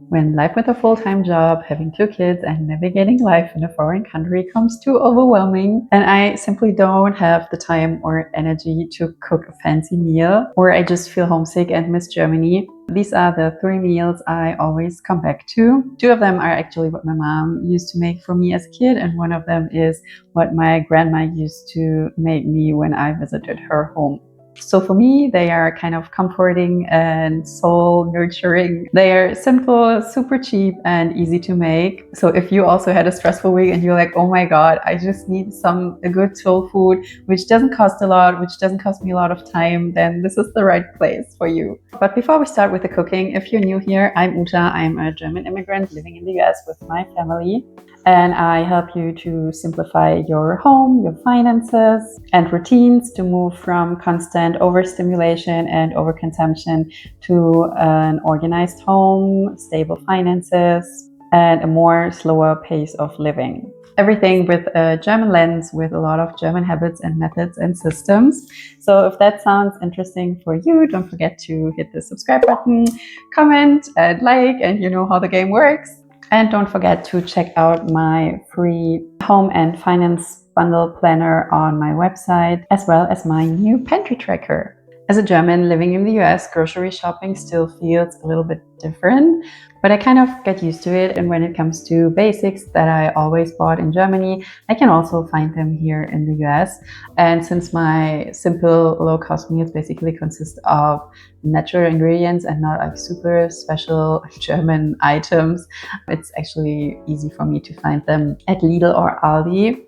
when life with a full-time job, having 2 kids, and navigating life in a foreign country comes too overwhelming, and I simply don't have the time or energy to cook a fancy meal, or I just feel homesick and miss Germany. These are the 3 meals I always come back to. 2 of them are actually what my mom used to make for me as a kid, and one of them is what my grandma used to make me when I visited her home. So for me, they are kind of comforting and soul nurturing. They are simple, super cheap, and easy to make. So if you also had a stressful week and you're like, oh my God, I just need a good soul food, which doesn't cost a lot, which doesn't cost me a lot of time, then this is the right place for you. But before we start with the cooking, if you're new here, I'm Uta. I'm a German immigrant living in the US with my family. And I help you to simplify your home, your finances, and routines to move from constant overstimulation and overconsumption to an organized home, stable finances, and a more slower pace of living. Everything with a German lens, with a lot of German habits and methods and systems. So if that sounds interesting for you, don't forget to hit the subscribe button, comment and like, and you know how the game works. And don't forget to check out my free home and finance bundle planner on my website, as well as my new pantry tracker. As a German living in the US, grocery shopping still feels a little bit different, but I kind of get used to it. And when it comes to basics that I always bought in Germany, I can also find them here in the US. And since my simple low-cost meals basically consist of natural ingredients and not like super special German items, it's actually easy for me to find them at Lidl or Aldi.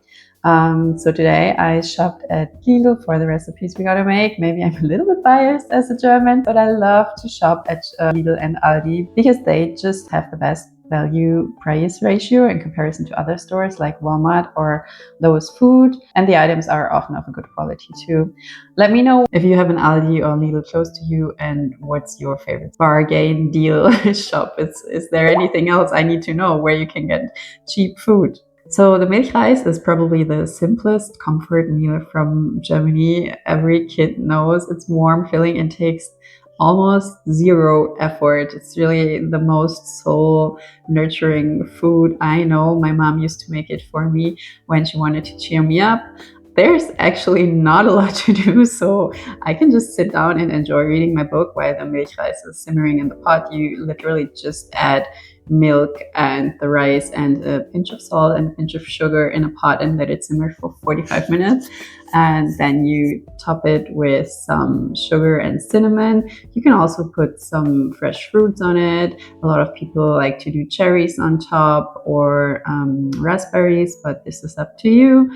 So today I shopped at Lidl for the recipes we're gonna make. Maybe I'm a little bit biased as a German, but I love to shop at Lidl and Aldi because they just have the best value price ratio in comparison to other stores like Walmart or Lowe's Food, and the items are often of a good quality too. Let me know if you have an Aldi or Lidl close to you and what's your favorite bargain deal shop. Is there anything else I need to know where you can get cheap food? So the Milchreis is probably the simplest comfort meal from Germany. Every kid knows it's warm, filling, and takes almost zero effort. It's really the most soul nurturing food I know. My mom used to make it for me when she wanted to cheer me up. There's actually not a lot to do, so I can just sit down and enjoy reading my book while the Milchreis is simmering in the pot. You literally just add milk and the rice and a pinch of salt and a pinch of sugar in a pot and let it simmer for 45 minutes. And then you top it with some sugar and cinnamon. You can also put some fresh fruits on it. A lot of people like to do cherries on top or raspberries, but this is up to you.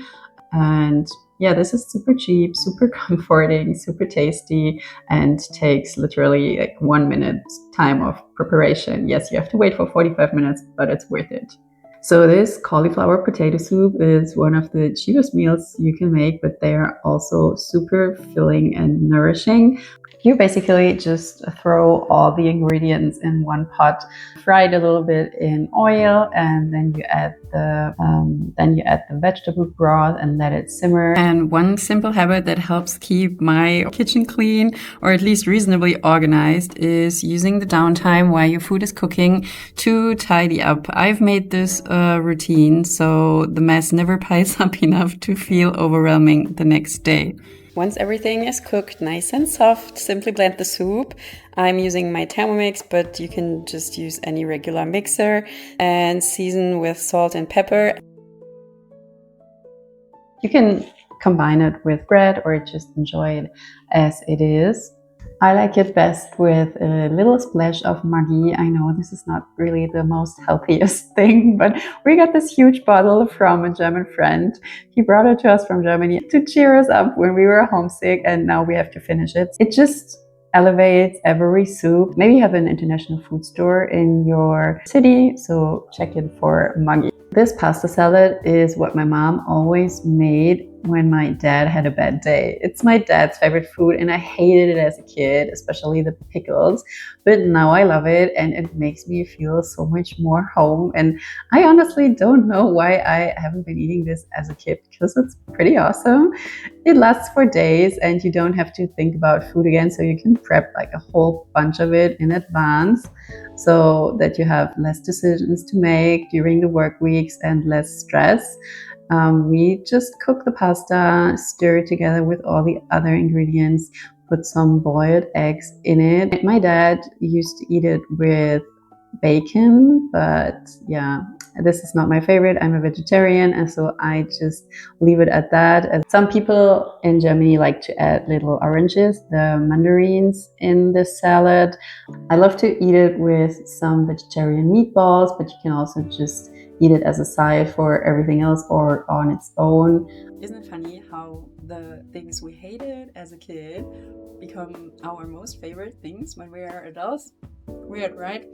And yeah, this is super cheap, super comforting, super tasty, and takes literally like 1 minute time of preparation. Yes, you have to wait for 45 minutes, but it's worth it. So this cauliflower potato soup is one of the cheapest meals you can make, but they are also super filling and nourishing. You basically just throw all the ingredients in one pot, fry it a little bit in oil, and then you add the vegetable broth and let it simmer. And one simple habit that helps keep my kitchen clean, or at least reasonably organized, is using the downtime while your food is cooking to tidy up. I've made this a routine, so the mess never piles up enough to feel overwhelming the next day. Once everything is cooked nice and soft, simply blend the soup. I'm using my Thermomix, but you can just use any regular mixer, and season with salt and pepper. You can combine it with bread or just enjoy it as it is. I like it best with a little splash of Maggi. I know this is not really the most healthiest thing, but we got this huge bottle from a German friend. He brought it to us from Germany to cheer us up when we were homesick, and now we have to finish it. It just elevates every soup. Maybe you have an international food store in your city, so check in for Maggi. This pasta salad is what my mom always made when my dad had a bad day. It's my dad's favorite food and I hated it as a kid, especially the pickles. But now I love it and it makes me feel so much more home. And I honestly don't know why I haven't been eating this as a kid because it's pretty awesome. It lasts for days and you don't have to think about food again. So you can prep like a whole bunch of it in advance so that you have less decisions to make during the work weeks and less stress. We just cook the pasta, stir it together with all the other ingredients, put some boiled eggs in it. My dad used to eat it with bacon, but yeah, this is not my favorite. I'm a vegetarian, and so I just leave it at that. As some people in Germany like to add little oranges, the mandarins in this salad. I love to eat it with some vegetarian meatballs, but you can also just eat it as a side for everything else or on its own. Isn't it funny how the things we hated as a kid become our most favorite things when we are adults? Weird, right?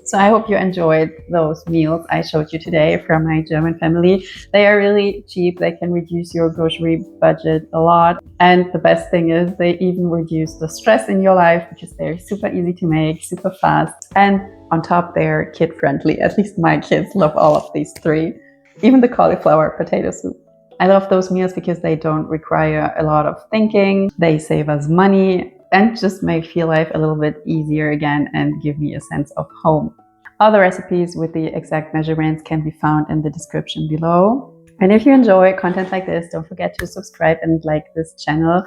So I hope you enjoyed those meals I showed you today from my German family. They are really cheap. They can reduce your grocery budget a lot. And the best thing is they even reduce the stress in your life because they're super easy to make, super fast. And on top, they're kid friendly. At least my kids love all of these three. Even the cauliflower potato soup. I love those meals because they don't require a lot of thinking. They save us money and just make your life a little bit easier again and give me a sense of home. All the recipes with the exact measurements can be found in the description below. And if you enjoy content like this, don't forget to subscribe and like this channel.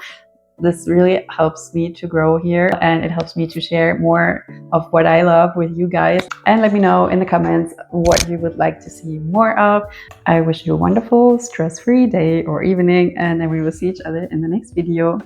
This really helps me to grow here and it helps me to share more of what I love with you guys. And let me know in the comments what you would like to see more of. I wish you a wonderful, stress-free day or evening, and then we will see each other in the next video.